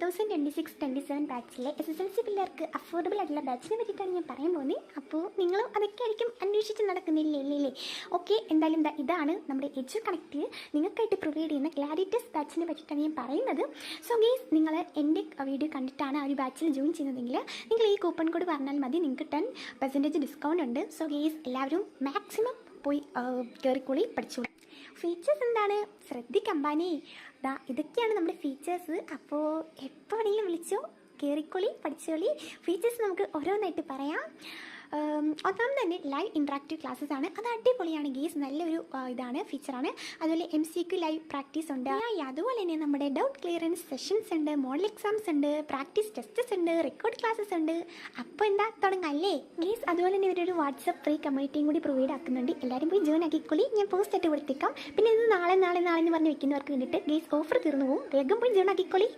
2026-27 ബാച്ചിലെ SSLC പിള്ളേർക്ക് affordable ആയിട്ടുള്ള ബാച്ചിനെ പറ്റിയിട്ടാണ് ഞാൻ പറയാൻ പോകുന്നത്. അപ്പോൾ നിങ്ങളും അതൊക്കെ ആയിരിക്കും അന്വേഷിച്ച് നടക്കുന്നില്ലേ? ഓക്കെ, എന്തായാലും ഇതാണ് നമ്മുടെ എജു കണക്ട് നിങ്ങൾക്കായിട്ട് പ്രൊവൈഡ് ചെയ്യുന്ന ഗ്ലാഡിറ്റസ് ബാച്ചിനെ പറ്റിയിട്ടാണ് ഞാൻ പറയുന്നത്. സോ ഗെയ്സ്, നിങ്ങൾ എൻ്റെ വീഡിയോ കണ്ടിട്ടാണ് ആ ഒരു ബാച്ചിൽ ജോയിൻ ചെയ്യുന്നതെങ്കിൽ നിങ്ങൾ ഈ കൂപ്പൺ കോഡ് പറഞ്ഞാൽ മതി, നിങ്ങൾക്ക് 10% ഡിസ്കൗണ്ട് ഉണ്ട്. സോ ഗെയ്സ്, എല്ലാവരും മാക്സിമം പോയി കയറിക്കോളി, പഠിച്ചോളൂ. ഫീച്ചേഴ്സ് എന്താണ് ശ്രദ്ധിക്കമ്പാനേ, ഇതൊക്കെയാണ് നമ്മുടെ ഫീച്ചേഴ്സ്. അപ്പോൾ എപ്പോൾ വേണമെങ്കിലും വിളിച്ചോ, കയറിക്കോളി, പഠിച്ചോളി. ഫീച്ചേഴ്സ് നമുക്ക് ഓരോന്നായിട്ട് പറയാം. ഒന്നാമത് തന്നെ ലൈവ് ഇൻട്രാക്റ്റീവ് ക്ലാസ്സസ് ആണ്. അത് അടിപൊളിയാണ് ഗെയ്സ്, നല്ലൊരു ഇതാണ്, ഫീച്ചറാണ്. അതുപോലെ MCQ ലൈവ് പ്രാക്ടീസ് ഉണ്ട്. അതുപോലെ തന്നെ നമ്മുടെ ഡൗട്ട് ക്ലിയറൻസ് സെഷൻസ് ഉണ്ട്, മോഡൽ എക്സാംസ് ഉണ്ട്, പ്രാക്ടീസ് ടെസ്റ്റസ് ഉണ്ട്, റെക്കോർഡ് ക്ലാസ്സസ് ഉണ്ട്. അപ്പോൾ എന്താ തുടങ്ങല്ലേ ഗെയ്സ്. അതുപോലെ തന്നെ ഇവരൊരു വാട്സപ്പ് ഫ്രീ കമ്മ്യൂണിറ്റിയും കൂടി പ്രൊവൈഡ് ആക്കുന്നുണ്ട്. എല്ലാവരും പോയി ജോയിൻ ആക്കിക്കോളി, ഞാൻ പോസ്റ്റ് ആയിട്ട് കൊടുത്തേക്കാം. പിന്നെ ഇത് നാളെ എന്ന് പറഞ്ഞ് വെക്കുന്നവർക്ക് വേണ്ടിയിട്ട് ഗെയ്സ് ഓഫർ തീർന്നു പോകും. വേഗം പോയി ജോയിൻ ആക്കിക്കോളി.